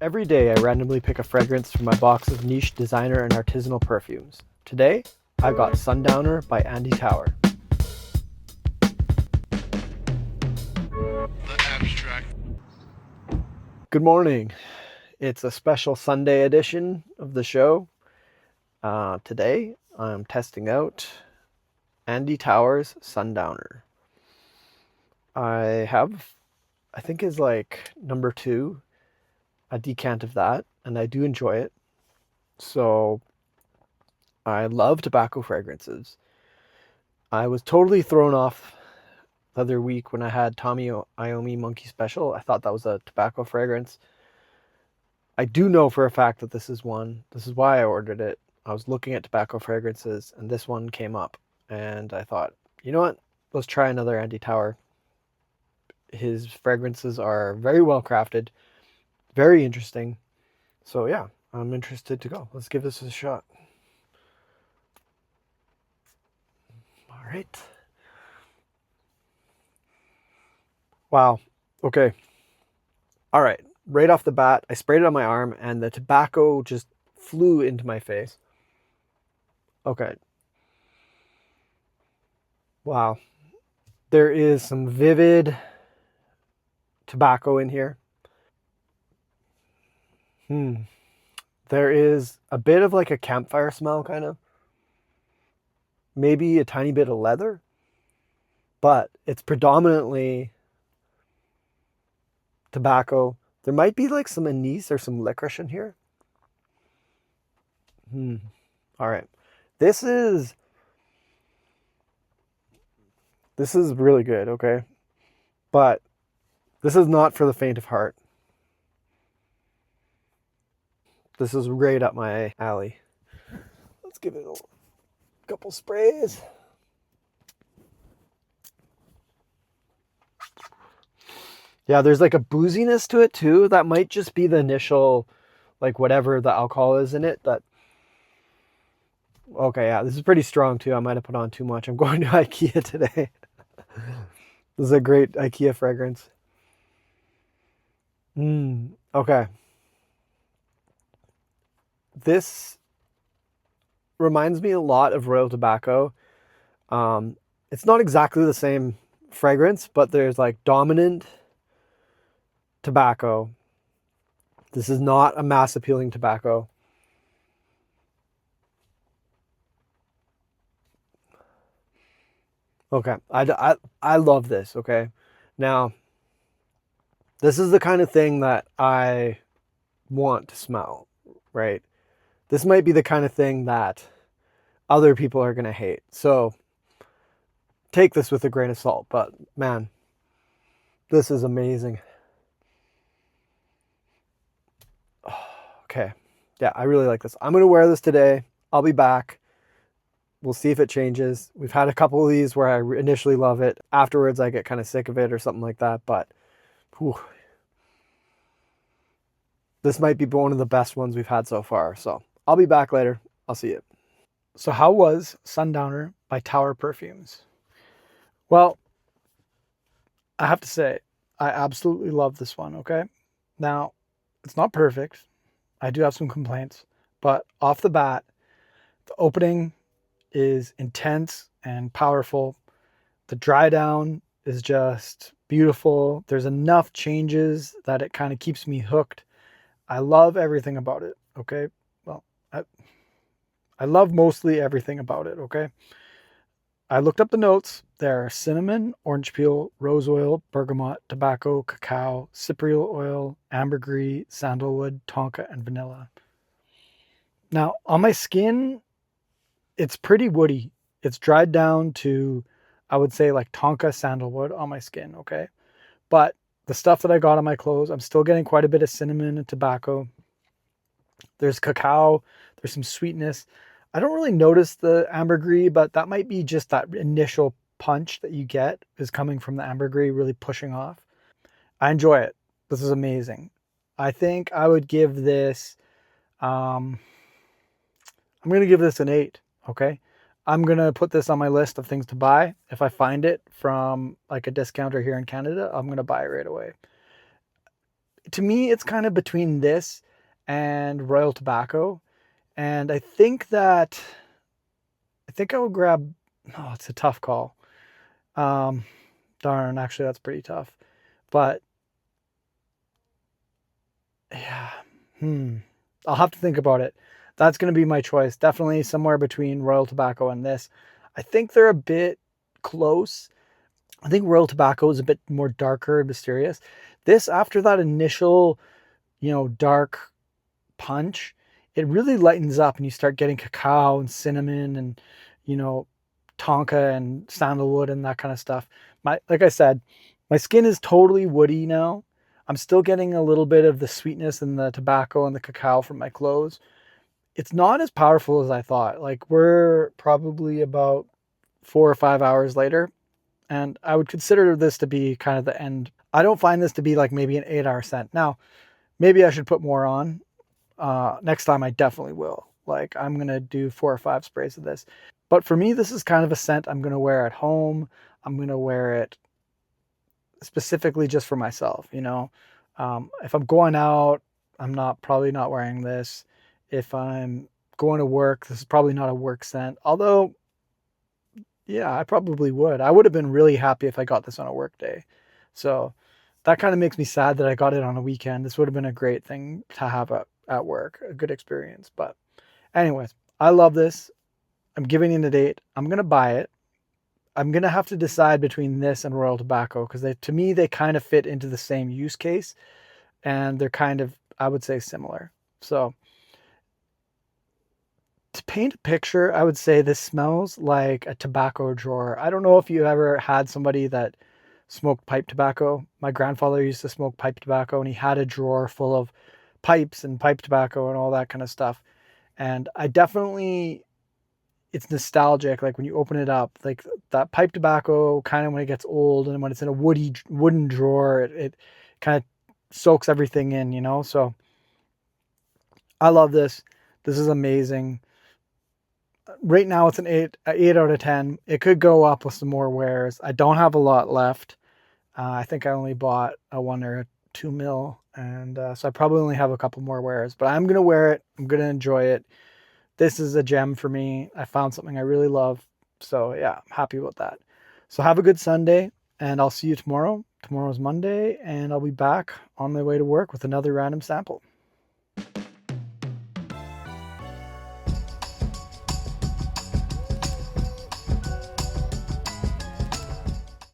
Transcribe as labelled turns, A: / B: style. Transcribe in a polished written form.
A: Every day I randomly pick a fragrance from my box of niche designer and artisanal perfumes. Today, I got Sundowner by Andy Tower.
B: The abstract.
A: Good morning. It's a special Sunday edition of the show. Today, I'm testing out Andy Tower's Sundowner. I think is like number 2, a decant of that, and I do enjoy it. So I love tobacco fragrances. I was totally thrown off the other week when I had Tommy Iommi Monkey Special. I thought that was a tobacco fragrance. I do know for a fact that this is one. This is why I ordered it. I was looking at tobacco fragrances and this one came up. And I thought, you know what? Let's try another Andy Tower. His fragrances are very well crafted, very interesting. So yeah, I'm interested to go. Let's give this a shot. All right. Wow. Okay. All right. Right off the bat, I sprayed it on my arm and the tobacco just flew into my face. Okay. Wow. There is some vivid tobacco in here. There is a bit of like a campfire smell, kind of. Maybe a tiny bit of leather, but it's predominantly tobacco. There might be like some anise or some licorice in here. All right. This is this is really good, okay? But this is not for the faint of heart. This is right up my alley. Let's give it a couple sprays. Yeah, there's like a booziness to it too. That might just be the initial, like whatever the alcohol is in it. That okay, yeah, this is pretty strong too. I might have put on too much. I'm going to IKEA today. This is a great IKEA fragrance. Okay, this reminds me a lot of Royal Tobacco. Um, it's not exactly the same fragrance, but there's like dominant tobacco. This is not a mass appealing tobacco. Okay, I love this. Okay, now this is the kind of thing that I want to smell, right? This might be the kind of thing that other people are going to hate. So take this with a grain of salt, but man, this is amazing. Okay. Yeah, I really like this. I'm going to wear this today. I'll be back. We'll see if it changes. We've had a couple of these where I initially love it. Afterwards, I get kind of sick of it or something like that. But whew, this might be one of the best ones we've had so far. So I'll be back later. I'll see you. So, how was Sundowner by Tower Perfumes? Well, I have to say, I absolutely love this one. Okay. Now, it's not perfect. I do have some complaints, but off the bat, the opening is intense and powerful. The dry down is just beautiful. There's enough changes that it kind of keeps me hooked. I love everything about it. Okay. Well, I, I love mostly everything about it. Okay. I looked up the notes. There are cinnamon, orange peel, rose oil, bergamot, tobacco, cacao, cypriol oil, ambergris, sandalwood, tonka, and vanilla. Now, on my skin, it's pretty woody. It's dried down to, I would say, like tonka sandalwood on my skin, okay? But the stuff that I got on my clothes, I'm still getting quite a bit of cinnamon and tobacco. There's cacao, there's some sweetness. I don't really notice the ambergris, but that might be just that initial punch that you get is coming from the ambergris really pushing off. I enjoy it. This is amazing. I think I would give this um I'm going to give this an 8, okay? I'm going to put this on my list of things to buy. If I find it from like a discounter here in Canada, I'm going to buy it right away. to me, it's kind of between this and Royal Tobacco. And I think I will grab, oh, it's a tough call. Um, Darn, actually, that's pretty tough. But yeah, hmm, I'll have to think about it. That's going to be my choice. Definitely somewhere between Royal Tobacco and this. I think they're a bit close. I think Royal Tobacco is a bit more darker and mysterious. This, after that initial, dark punch, it really lightens up and you start getting cacao and cinnamon and, you know, tonka and sandalwood and that kind of stuff. Like I said, my skin is totally woody now. I'm still getting a little bit of the sweetness and the tobacco and the cacao from my clothes. It's not as powerful as I thought. Like, we're probably about 4 or 5 hours later, and I would consider this to be kind of the end. I don't find this to be like maybe an 8 hour scent. Now, maybe I should put more on. Next time I definitely will. Like, I'm going to do 4 or 5 sprays of this. But for me, this is kind of a scent I'm going to wear at home. I'm going to wear it specifically just for myself. If I'm going out, I'm not probably not wearing this. If I'm going to work, this is probably not a work scent. Although, yeah, I probably would. I would have been really happy if I got this on a work day. So that kind of makes me sad that I got it on a weekend. This would have been a great thing to have at work, a good experience. But anyways, I love this. I'm giving it a date. I'm going to buy it. I'm going to have to decide between this and Royal Tobacco because to me, they kind of fit into the same use case and they're kind of, I would say, similar. So to paint a picture, I would say this smells like a tobacco drawer. I don't know if you ever had somebody that smoked pipe tobacco. My grandfather used to smoke pipe tobacco and he had a drawer full of pipes and pipe tobacco and all that kind of stuff. And I definitely, it's nostalgic. Like when you open it up, like that pipe tobacco, kind of when it gets old and when it's in a wooden drawer, it kind of soaks everything in. So I love this. This is amazing. Right now it's an 8 out of 10. It could go up with some more wears. I don't have a lot left. I think I only bought a 1 or 2 mil, and so I probably only have a couple more wears. But I'm gonna wear it. I'm gonna enjoy it. This is a gem for me. I found something I really love. So yeah, I'm happy about that. So have a good Sunday, and I'll see you tomorrow. Tomorrow's Monday, and I'll be back on my way to work with another random sample.